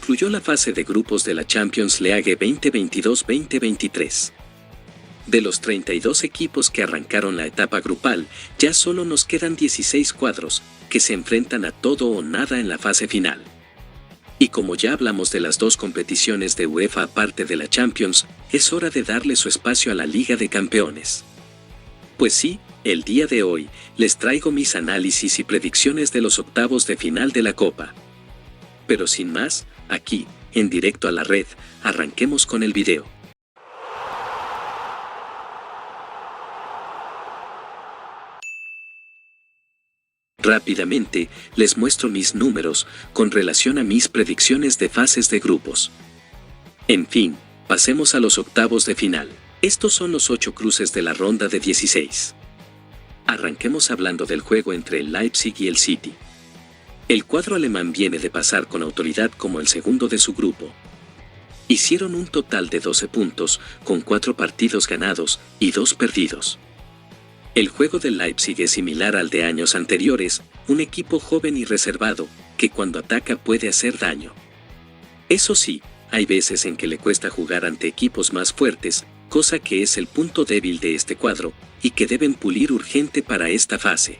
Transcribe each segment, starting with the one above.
concluyó la fase de grupos de la Champions League 2022-2023. De los 32 equipos que arrancaron la etapa grupal, ya solo nos quedan 16 cuadros, que se enfrentan a todo o nada en la fase final. Y como ya hablamos de las dos competiciones de UEFA aparte de la Champions, es hora de darle su espacio a la Liga de Campeones. Pues sí, el día de hoy, les traigo mis análisis y predicciones de los octavos de final de la Copa. Pero sin más, aquí, en directo a la red, arranquemos con el video. Rápidamente, les muestro mis números con relación a mis predicciones de fases de grupos. En fin, pasemos a los octavos de final. Estos son los 8 cruces de la ronda de 16. Arranquemos hablando del juego entre el Leipzig y el City. El cuadro alemán viene de pasar con autoridad como el segundo de su grupo. Hicieron un total de 12 puntos, con 4 partidos ganados y 2 perdidos. El juego del Leipzig es similar al de años anteriores, un equipo joven y reservado, que cuando ataca puede hacer daño. Eso sí, hay veces en que le cuesta jugar ante equipos más fuertes, cosa que es el punto débil de este cuadro, y que deben pulir urgente para esta fase.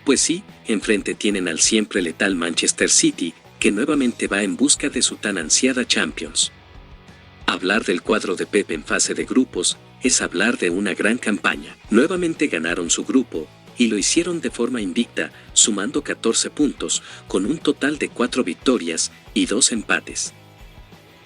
Pues sí, enfrente tienen al siempre letal Manchester City, que nuevamente va en busca de su tan ansiada Champions. Hablar del cuadro de Pep en fase de grupos es hablar de una gran campaña. Nuevamente ganaron su grupo, y lo hicieron de forma invicta, sumando 14 puntos, con un total de 4 victorias y 2 empates.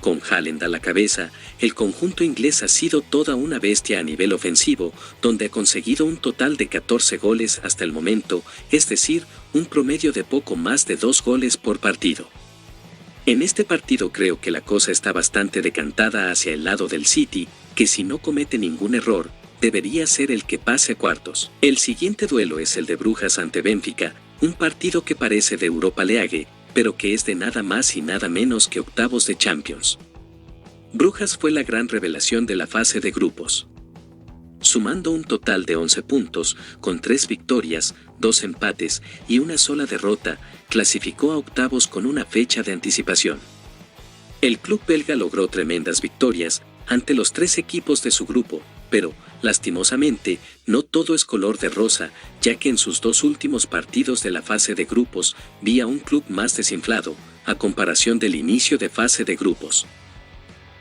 Con Haaland a la cabeza, el conjunto inglés ha sido toda una bestia a nivel ofensivo, donde ha conseguido un total de 14 goles hasta el momento, es decir, un promedio de poco más de 2 goles por partido. En este partido creo que la cosa está bastante decantada hacia el lado del City, que si no comete ningún error, debería ser el que pase a cuartos. El siguiente duelo es el de Brujas ante Benfica, un partido que parece de Europa League, pero que es de nada más y nada menos que octavos de Champions. Brujas fue la gran revelación de la fase de grupos. Sumando un total de 11 puntos, con 3 victorias, 2 empates y una sola derrota, clasificó a octavos con una fecha de anticipación. El club belga logró tremendas victorias ante los 3 equipos de su grupo, pero, lastimosamente, no todo es color de rosa, ya que en sus 2 últimos partidos de la fase de grupos, vi a un club más desinflado, a comparación del inicio de fase de grupos.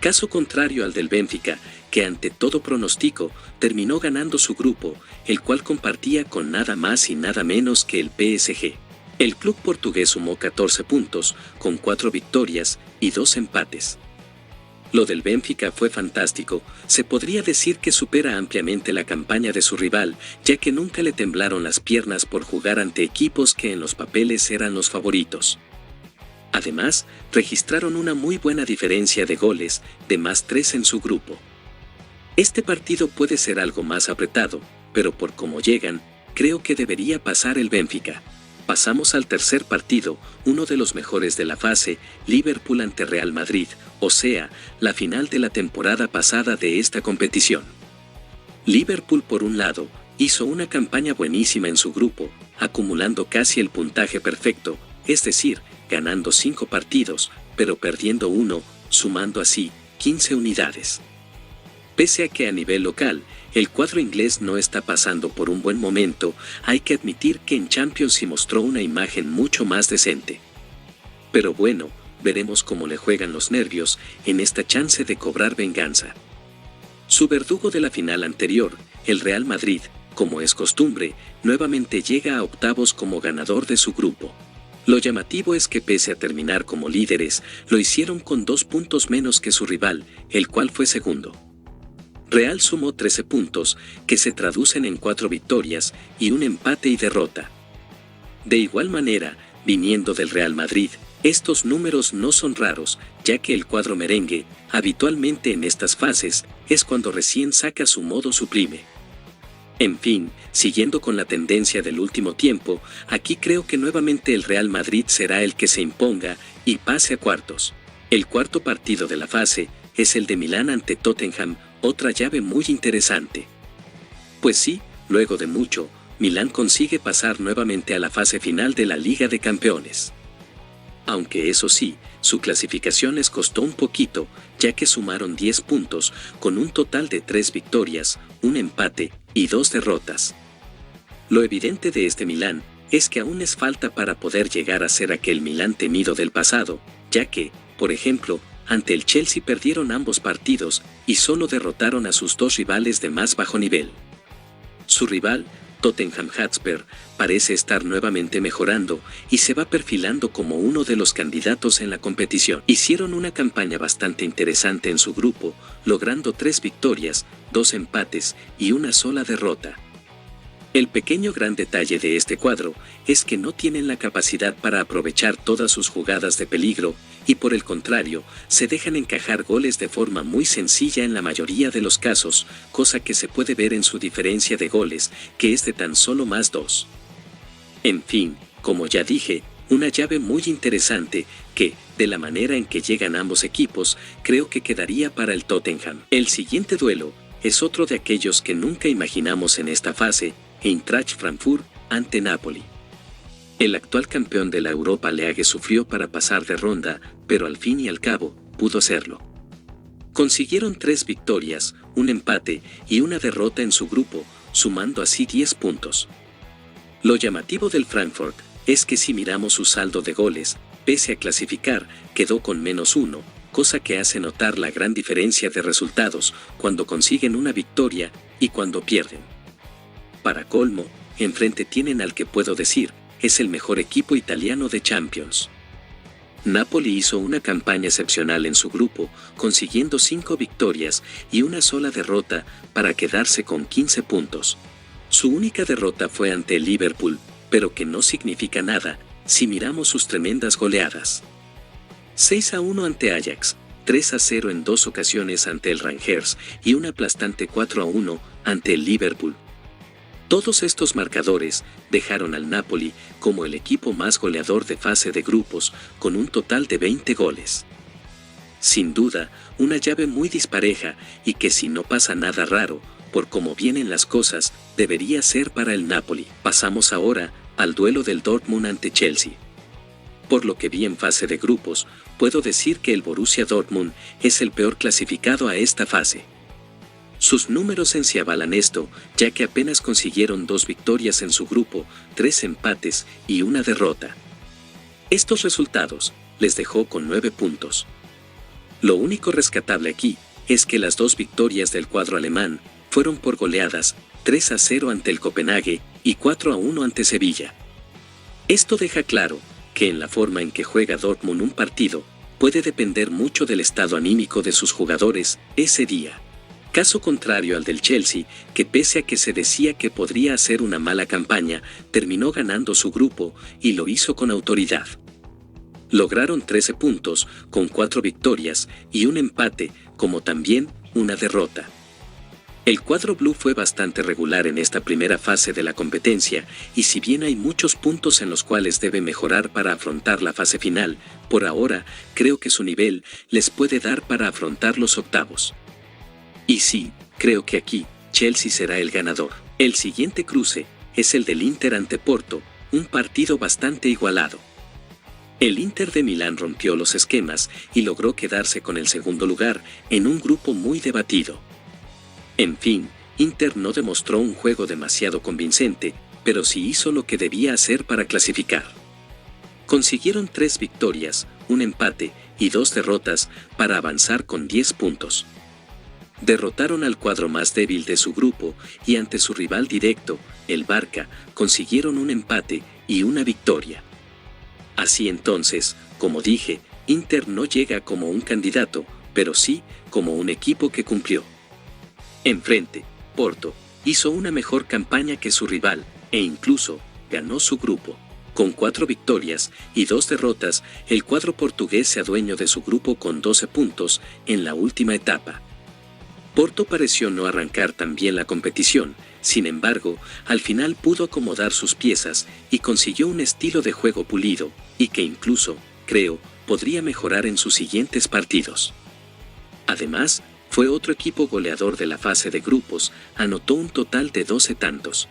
Caso contrario al del Benfica, que ante todo pronóstico, terminó ganando su grupo, el cual compartía con nada más y nada menos que el PSG. El club portugués sumó 14 puntos, con 4 victorias y 2 empates. Lo del Benfica fue fantástico, se podría decir que supera ampliamente la campaña de su rival, ya que nunca le temblaron las piernas por jugar ante equipos que en los papeles eran los favoritos. Además, registraron una muy buena diferencia de goles, de +3 en su grupo. Este partido puede ser algo más apretado, pero por cómo llegan, creo que debería pasar el Benfica. Pasamos al tercer partido, uno de los mejores de la fase, Liverpool ante Real Madrid, o sea, la final de la temporada pasada de esta competición. Liverpool, por un lado, hizo una campaña buenísima en su grupo, acumulando casi el puntaje perfecto, es decir, ganando 5 partidos, pero perdiendo 1, sumando así 15 unidades. Pese a que a nivel local, el cuadro inglés no está pasando por un buen momento, hay que admitir que en Champions sí mostró una imagen mucho más decente. Pero bueno, veremos cómo le juegan los nervios en esta chance de cobrar venganza. Su verdugo de la final anterior, el Real Madrid, como es costumbre, nuevamente llega a octavos como ganador de su grupo. Lo llamativo es que pese a terminar como líderes, lo hicieron con 2 puntos menos que su rival, el cual fue segundo. Real sumó 13 puntos, que se traducen en 4 victorias y un empate y derrota. De igual manera, viniendo del Real Madrid, estos números no son raros, ya que el cuadro merengue, habitualmente en estas fases, es cuando recién saca su modo sublime. En fin, siguiendo con la tendencia del último tiempo, aquí creo que nuevamente el Real Madrid será el que se imponga y pase a cuartos. El cuarto partido de la fase es el de Milán ante Tottenham, otra llave muy interesante. Pues sí, luego de mucho, Milán consigue pasar nuevamente a la fase final de la Liga de Campeones. Aunque eso sí, su clasificación les costó un poquito, ya que sumaron 10 puntos, con un total de 3 victorias, un empate y 2 derrotas. Lo evidente de este Milán es que aún les falta para poder llegar a ser aquel Milán temido del pasado, ya que, por ejemplo, ante el Chelsea perdieron ambos partidos y solo derrotaron a sus dos rivales de más bajo nivel. Su rival, Tottenham Hotspur, parece estar nuevamente mejorando y se va perfilando como uno de los candidatos en la competición. Hicieron una campaña bastante interesante en su grupo, logrando 3 victorias, 2 empates y una sola derrota. El pequeño gran detalle de este cuadro es que no tienen la capacidad para aprovechar todas sus jugadas de peligro y por el contrario, se dejan encajar goles de forma muy sencilla en la mayoría de los casos, cosa que se puede ver en su diferencia de goles, que es de tan solo +2. En fin, como ya dije, una llave muy interesante que, de la manera en que llegan ambos equipos, creo que quedaría para el Tottenham. El siguiente duelo es otro de aquellos que nunca imaginamos en esta fase, Eintracht Frankfurt ante Napoli. El actual campeón de la Europa League sufrió para pasar de ronda, pero al fin y al cabo, pudo hacerlo. Consiguieron 3 victorias, un empate y una derrota en su grupo, sumando así 10 puntos. Lo llamativo del Frankfurt es que si miramos su saldo de goles, pese a clasificar, quedó con -1, cosa que hace notar la gran diferencia de resultados cuando consiguen una victoria y cuando pierden. Para colmo, enfrente tienen al que puedo decir, es el mejor equipo italiano de Champions. Napoli hizo una campaña excepcional en su grupo, consiguiendo 5 victorias y una sola derrota para quedarse con 15 puntos. Su única derrota fue ante el Liverpool, pero que no significa nada si miramos sus tremendas goleadas. 6-1 ante Ajax, 3-0 en 2 ocasiones ante el Rangers y un aplastante 4-1 ante el Liverpool. Todos estos marcadores dejaron al Napoli como el equipo más goleador de fase de grupos, con un total de 20 goles. Sin duda, una llave muy dispareja y que si no pasa nada raro, por cómo vienen las cosas, debería ser para el Napoli. Pasamos ahora al duelo del Dortmund ante Chelsea. Por lo que vi en fase de grupos, puedo decir que el Borussia Dortmund es el peor clasificado a esta fase. Sus números en sí avalan esto, ya que apenas consiguieron 2 victorias en su grupo, 3 empates y una derrota. Estos resultados les dejó con 9 puntos. Lo único rescatable aquí es que las 2 victorias del cuadro alemán fueron por goleadas, 3-0 ante el Copenhague y 4-1 ante Sevilla. Esto deja claro que en la forma en que juega Dortmund un partido, puede depender mucho del estado anímico de sus jugadores ese día. Caso contrario al del Chelsea, que pese a que se decía que podría hacer una mala campaña, terminó ganando su grupo y lo hizo con autoridad. Lograron 13 puntos, con 4 victorias y un empate, como también una derrota. El cuadro blue fue bastante regular en esta primera fase de la competencia, y si bien hay muchos puntos en los cuales debe mejorar para afrontar la fase final, por ahora creo que su nivel les puede dar para afrontar los octavos. Y sí, creo que aquí, Chelsea será el ganador. El siguiente cruce es el del Inter ante Porto, un partido bastante igualado. El Inter de Milán rompió los esquemas y logró quedarse con el segundo lugar en un grupo muy debatido. En fin, Inter no demostró un juego demasiado convincente, pero sí hizo lo que debía hacer para clasificar. Consiguieron 3 victorias, un empate y 2 derrotas para avanzar con 10 puntos. Derrotaron al cuadro más débil de su grupo y ante su rival directo, el Barça, consiguieron un empate y una victoria. Así entonces, como dije, Inter no llega como un candidato, pero sí como un equipo que cumplió. Enfrente, Porto hizo una mejor campaña que su rival e incluso ganó su grupo. Con 4 victorias y 2 derrotas, el cuadro portugués se adueñó de su grupo con 12 puntos en la última etapa. Porto pareció no arrancar tan bien la competición, sin embargo, al final pudo acomodar sus piezas y consiguió un estilo de juego pulido, y que incluso, creo, podría mejorar en sus siguientes partidos. Además, fue otro equipo goleador de la fase de grupos, anotó un total de 12 tantos.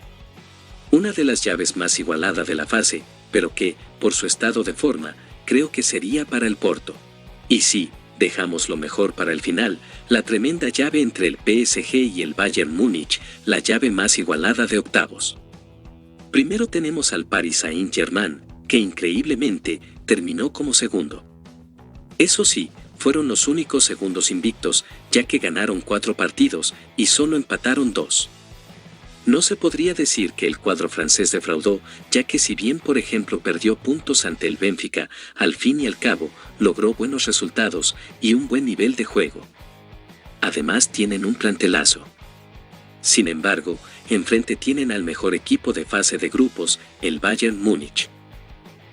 Una de las llaves más igualada de la fase, pero que, por su estado de forma, creo que sería para el Porto. Y sí, dejamos lo mejor para el final, la tremenda llave entre el PSG y el Bayern Múnich, la llave más igualada de octavos. Primero tenemos al Paris Saint-Germain, que increíblemente terminó como segundo. Eso sí, fueron los únicos segundos invictos, ya que ganaron 4 partidos y solo empataron 2. No se podría decir que el cuadro francés defraudó, ya que si bien por ejemplo perdió puntos ante el Benfica, al fin y al cabo, logró buenos resultados y un buen nivel de juego. Además tienen un plantelazo. Sin embargo, enfrente tienen al mejor equipo de fase de grupos, el Bayern Múnich.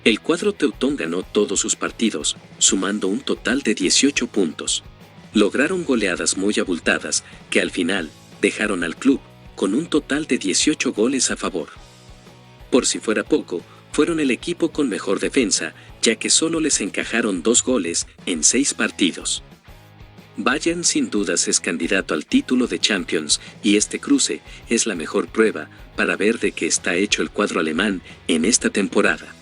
El cuadro teutón ganó todos sus partidos, sumando un total de 18 puntos. Lograron goleadas muy abultadas, que al final, dejaron al club con un total de 18 goles a favor. Por si fuera poco, fueron el equipo con mejor defensa, ya que solo les encajaron 2 goles en 6 partidos. Bayern sin dudas es candidato al título de Champions, y este cruce es la mejor prueba para ver de qué está hecho el cuadro alemán en esta temporada.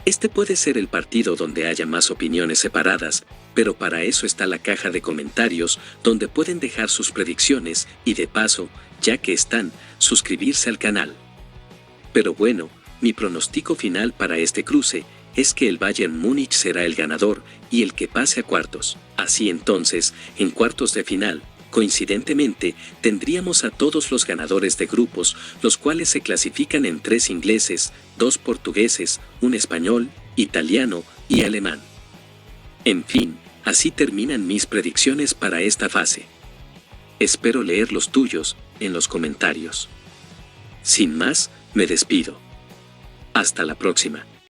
Este puede ser el partido donde haya más opiniones separadas, pero para eso está la caja de comentarios donde pueden dejar sus predicciones y de paso, ya que están, suscribirse al canal. Pero bueno, mi pronóstico final para este cruce es que el Bayern Múnich será el ganador y el que pase a cuartos. Así entonces, en cuartos de final, coincidentemente, tendríamos a todos los ganadores de grupos, los cuales se clasifican en 3 ingleses, 2 portugueses, 1 español, italiano y alemán. En fin, así terminan mis predicciones para esta fase. Espero leer los tuyos en los comentarios. Sin más, me despido. Hasta la próxima.